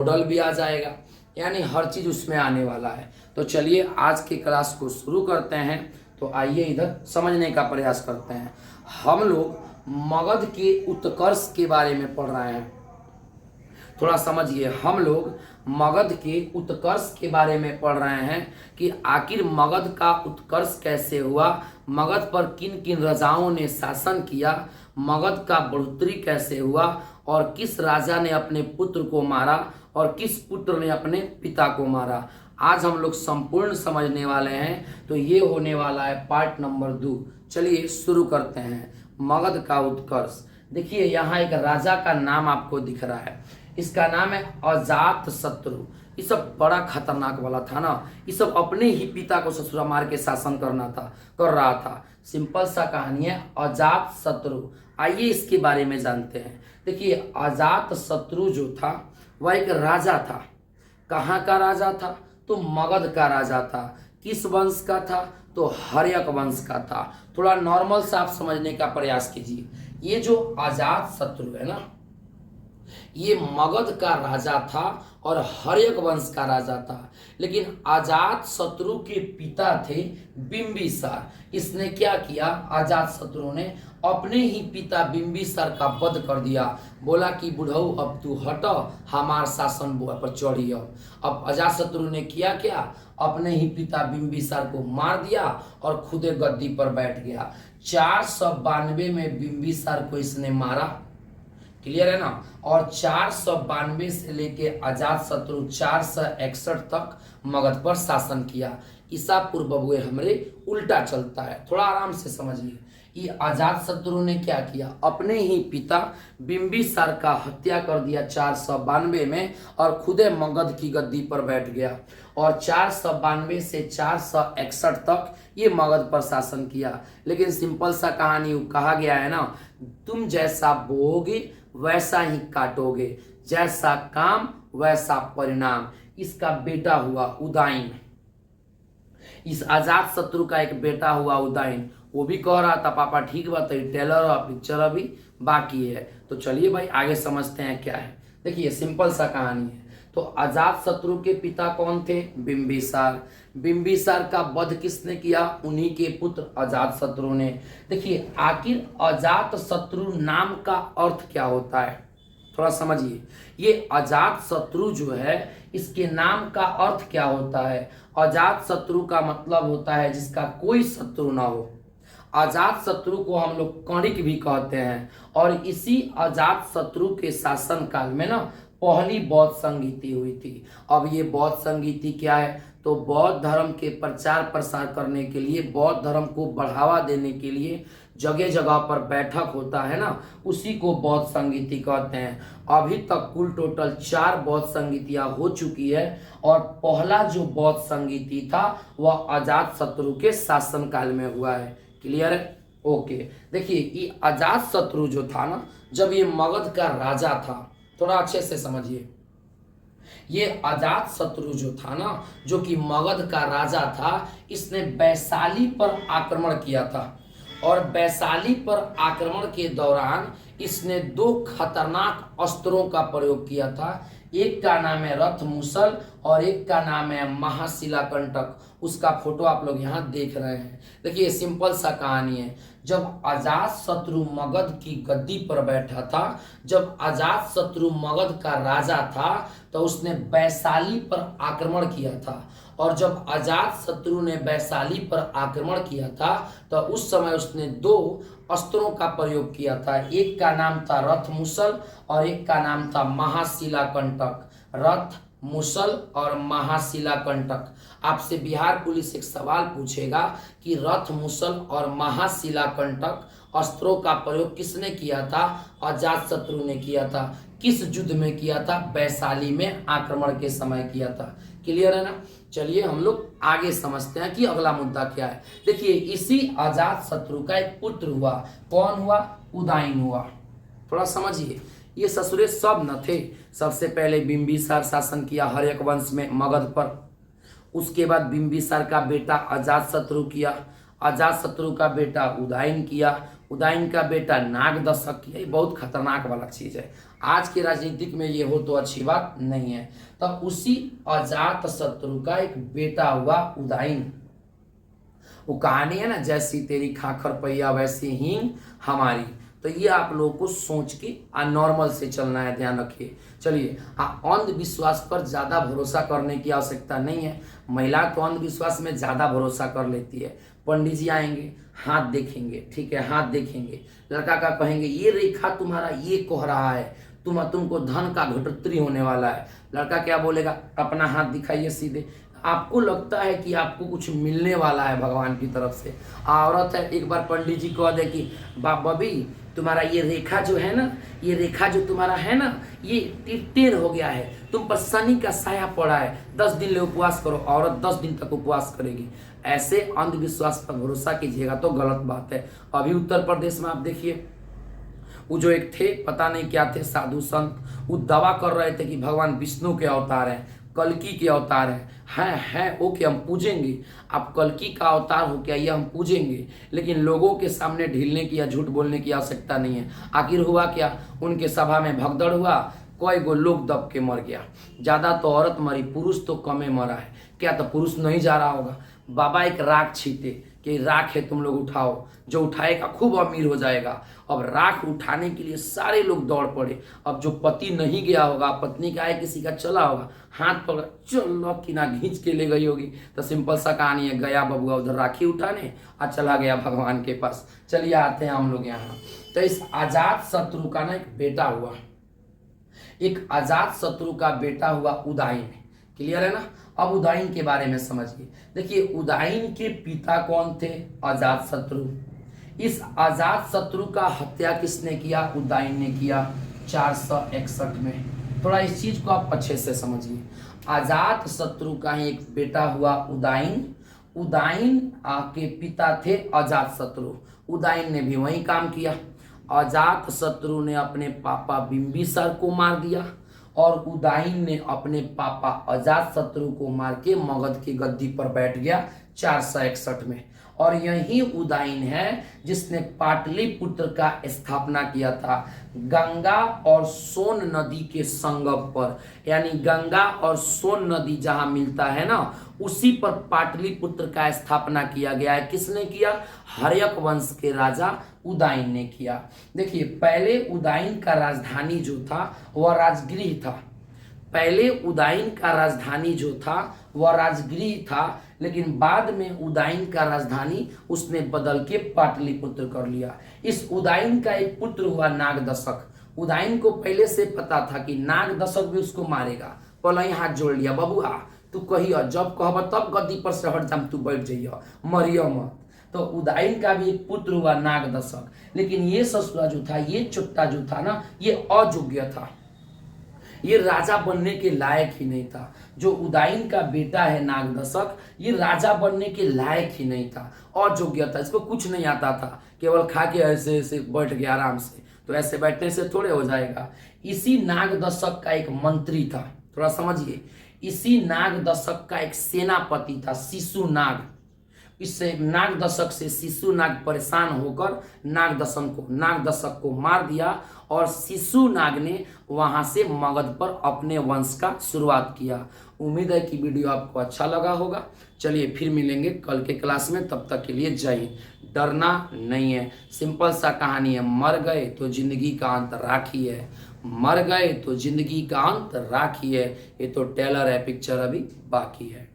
Model भी आ जाएगा, यानी हर चीज उसमें आने वाला है। तो चलिए आज की क्लास को शुरू करते हैं। तो आइए इधर समझने का प्रयास करते हैं। हम लोग मगध के उत्कर्ष के बारे में पढ़ रहे हैं। थोड़ा समझिए, हम लोग मगध के उत्कर्ष के बारे में पढ़ रहे हैं कि आखिर मगध का उत्कर्ष कैसे हुआ, मगध पर किन किन राजाओं ने शासन किया, मगध का बढ़ोतरी कैसे हुआ और किस राजा ने अपने पुत्र को मारा और किस पुत्र ने अपने पिता को मारा। आज हम लोग संपूर्ण समझने वाले हैं। तो ये होने वाला है पार्ट नंबर 2। चलिए शुरू करते हैं। मगध का उत्कर्ष। देखिए यहाँ एक राजा का नाम आपको दिख रहा है, इसका नाम है अजात शत्रु। ये सब बड़ा खतरनाक वाला था ना, ये सब अपने ही पिता को ससुरा मार के शासन कर रहा था। सिंपल सा कहानी है अजात शत्रु। आइए इसके बारे में जानते हैं। देखिए अजात शत्रु जो था वह एक राजा था। कहाँ का राजा था? तो मगध का राजा था। किस वंश का था? तो हर्यक वंश का था। थोड़ा नॉर्मल सा आप समझने का प्रयास कीजिए। ये जो अजात शत्रु है ना, ये मगध का राजा था और हर्यक वंश का राजा था। लेकिन अजात शत्रु के पिता थे बिंबिसार। इसने क्या किया? अजात शत्रु ने अपने ही पिता बिंबिसार का वध कर दिया। बोला कि बुढ़ऊ अब तू हट, हमार शासन बुआ पर चढ़ी। अब अजात शत्रु ने किया क्या? अपने ही पिता बिंबिसार को मार दिया और खुदे गद्दी पर बैठ गया। 492 में बिंबिसार को इसने मारा। क्लियर है ना? और 492 से लेके अजात शत्रु 461 तक मगध पर शासन किया। ईसा पूर्व बुए हमरे उल्टा चलता है, थोड़ा आराम से समझिए। ये अजात शत्रु ने क्या किया? अपने ही पिता बिंबिसार का हत्या कर दिया 492 में और खुदे मगध की गद्दी पर बैठ गया। और 492 से 461 तक ये मगध पर शासन किया। लेकिन सिंपल सा कहानी कहा गया है ना, तुम जैसा बोओगे वैसा ही काटोगे, जैसा काम वैसा परिणाम। इसका बेटा हुआ उदयन। इस अजात शत्रु का एक बेटा हुआ उदयन। वो भी कह रहा था पापा ठीक बात है, टेलर और पिक्चर अभी बाकी है। तो चलिए भाई आगे समझते हैं क्या है। देखिए सिंपल सा कहानी है। तो अजात शत्रु के पिता कौन थे? बिंबिसार। बिंबिसार का वध किसने किया? उन्हीं के पुत्र अजात शत्रु ने। देखिए आखिर अजात शत्रु नाम का अर्थ क्या होता है, थोड़ा समझिए। ये अजात शत्रु जो है, इसके नाम का अर्थ क्या होता है? अजात शत्रु का मतलब होता है जिसका कोई शत्रु ना हो। अजात शत्रु को हम लोग कणिक भी कहते हैं। और इसी अजात शत्रु के शासन काल में ना पहली बौद्ध संगीति हुई थी। अब ये बौद्ध संगीति क्या है? तो बौद्ध धर्म के प्रचार प्रसार करने के लिए, बौद्ध धर्म को बढ़ावा देने के लिए जगह जगह पर बैठक होता है ना, उसी को बौद्ध संगीति कहते हैं। अभी तक कुल टोटल 4 बौद्ध संगीतियां हो चुकी है और पहला जो बौद्ध संगीति था वह अजात शत्रु के शासन काल में हुआ है। क्लियर है? ओके। देखिए ये अजात शत्रु जो था ना, जब ये मगध का राजा था, थोड़ा अच्छे से समझिए। ये अजात शत्रु जो था ना, जो कि मगध का राजा था, इसने वैशाली पर आक्रमण किया था। और वैशाली पर आक्रमण के दौरान इसने 2 खतरनाक अस्त्रों का प्रयोग किया था। एक का नाम है रथ मुसल और एक का नाम है महाशिला कंटक। उसका फोटो आप लोग यहाँ देख रहे हैं। देखिए सिंपल सा कहानी है। जब अजात शत्रु मगध की गद्दी पर बैठा था, जब अजात शत्रु मगध का राजा था, तो उसने वैशाली पर आक्रमण किया था। और जब अजात शत्रु ने वैशाली पर आक्रमण किया था, तो उस समय उसने 2 अस्त्रों का प्रयोग किया था। एक का नाम था रथ मुसल और एक का नाम था महाशिला कंटक। रथ मुसल और महाशिला कंटक। आपसे बिहार पुलिस एक सवाल पूछेगा कि रथ मुसल और महाशिला कंटक अस्त्रों का प्रयोग किसने किया था? अजात शत्रु ने किया था। किस युद्ध में किया था? वैशाली में आक्रमण के समय किया था। क्लियर है ना? चलिए हम लोग आगे समझते हैं कि अगला मुद्दा क्या है। देखिए इसी अजात शत्रु का एक पुत्र हुआ। कौन हुआ? उदयन हुआ। थोड़ा समझिए, ये ससुरे सब न थे। सबसे पहले बिंबिसार शासन किया हर्यक वंश में मगध पर। उसके बाद बिंबिसार का बेटा अजात शत्रु किया। अजातशत्रु का बेटा उदयन किया, उदयन का बेटा नागदशक किया। ये बहुत खतरनाक वाला चीज है, आज के राजनीतिक में ये हो तो अच्छी बात नहीं है। तब उसी अजातशत्रु का एक बेटा हुआ उदयन। वो कहानी है ना, जैसी तेरी खाखर पैया वैसी हींग हमारी। तो ये आप लोगों को सोच के नॉर्मल से चलना है, ध्यान रखिए। चलिए, अंधविश्वास पर ज़्यादा भरोसा करने की आवश्यकता नहीं है। महिला तो अंधविश्वास में ज़्यादा भरोसा कर लेती है। पंडित जी आएंगे, हाथ देखेंगे, ठीक है, हाथ देखेंगे, लड़का का कहेंगे ये रेखा तुम्हारा ये कह रहा है, तुमको धन का घटोत्तरी होने वाला है। लड़का क्या बोलेगा, अपना हाथ दिखाइए सीधे। आपको लगता है कि आपको कुछ मिलने वाला है भगवान की तरफ से। औरत है, एक बार पंडित जी कह दे कि बबी तुम्हारा ये रेखा जो है ना, ये रेखा जो तुम्हारा है ना, ये टेढ़ हो गया है, तुम पर शनि का साया पड़ा है, 10 दिन ले उपवास करो। औरत 10 दिन तक उपवास करेगी। ऐसे अंधविश्वास पर भरोसा कीजिएगा तो गलत बात है। अभी उत्तर प्रदेश में आप देखिए, वो जो एक थे, पता नहीं क्या थे, साधु संत, वो दावा कर रहे थे कि भगवान विष्णु के अवतार हैं, कल्कि के अवतार हैं ओके, हम पूजेंगे, आप कल्कि का अवतार हो क्या, ये हम पूजेंगे। लेकिन लोगों के सामने ढीलने की या झूठ बोलने की आवश्यकता नहीं है। आखिर हुआ क्या, उनके सभा में भगदड़ हुआ, कई गो लोग दब के मर गया। ज़्यादा तो औरत मरी, पुरुष तो कमे मरा है। क्या तो पुरुष नहीं जा रहा होगा। बाबा एक राख छीटे कि राख है, तुम लोग उठाओ, जो उठाएगा खूब अमीर हो जाएगा। अब राख उठाने के लिए सारे लोग दौड़ पड़े। अब जो पति नहीं गया होगा, पत्नी का है किसी का चला होगा, हाथ पकड़ चलो कि ना खींच के ले गई होगी। तो सिंपल सा कहानी है, गया बबुआ उधर राखी उठाने और चला गया भगवान के पास। चलिए आते हैं हम लोग यहाँ। तो इस अजातशत्रु का ना एक बेटा हुआ, एक अजातशत्रु का बेटा हुआ उदयन। क्लियर है ना। अब उदयन के बारे में समझिए। देखिए, उदयन के पिता कौन थे, अजातशत्रु। इस अजातशत्रु का हत्या किसने किया, उदयन ने किया 461 में। थोड़ा इस चीज को आप अच्छे से समझिए। अजातशत्रु का ही एक बेटा हुआ उदयन। उदयन के पिता थे अजातशत्रु। उदयन ने भी वही काम किया। अजातशत्रु ने अपने पापा बिंबिसार को मार दिया और उदयन ने अपने पापा अजातशत्रु को मार के मगध की गद्दी पर बैठ गया 461 में। और यही उदयन है जिसने पाटलिपुत्र का स्थापना किया था गंगा और सोन नदी के संगम पर। यानी गंगा और सोन नदी जहां मिलता है ना, उसी पर पाटलिपुत्र का स्थापना किया गया है। किसने किया, हर्यक वंश के राजा उदयन ने किया। देखिए, पहले उदयन का राजधानी जो था वह राजगृह था। पहले उदयन का राजधानी जो था वह राजगृह था, लेकिन बाद में उदयन का राजधानी उसने बदल के पाटलिपुत्र कर लिया। इस उदयन का एक पुत्र हुआ नागदशक। उदयन को पहले से पता था कि नागदशक भी उसको मारेगा। पहले ही हाथ जोड़ लिया, बबुआ तू कहियो, जब कहब तब गद्दी पर से हट जाम, तू बैठ जाइयो, मरियो मत। तो उदयन का भी एक पुत्र हुआ नागदशक। लेकिन ये ससुरा जो था, ये चुट्टा जो था ना, ये अयोग्य था, ये राजा बनने के लायक ही नहीं था। जो उदयन का बेटा है नागदशक, ये राजा बनने के लायक ही नहीं था, अयोग्य था, इसको कुछ नहीं आता था, केवल खा के ऐसे ऐसे बैठ गया आराम से। तो ऐसे बैठने से थोड़े हो जाएगा। इसी नागदशक का एक मंत्री था, थोड़ा समझिए। इसी नागदशक का एक सेनापति था शिशुनाग। इससे नागदशक से शिशुनाग परेशान होकर नागदशक को मार दिया और शिशुनाग ने वहां से मगध पर अपने वंश का शुरुआत किया। उम्मीद है कि वीडियो आपको अच्छा लगा होगा। चलिए फिर मिलेंगे कल के क्लास में, तब तक के लिए जय हिंद। डरना नहीं है, सिंपल सा कहानी है, मर गए तो जिंदगी का अंत राखी है, मर गए तो जिंदगी का अंत राखी है। ये तो टेलर है, पिक्चर अभी बाकी है।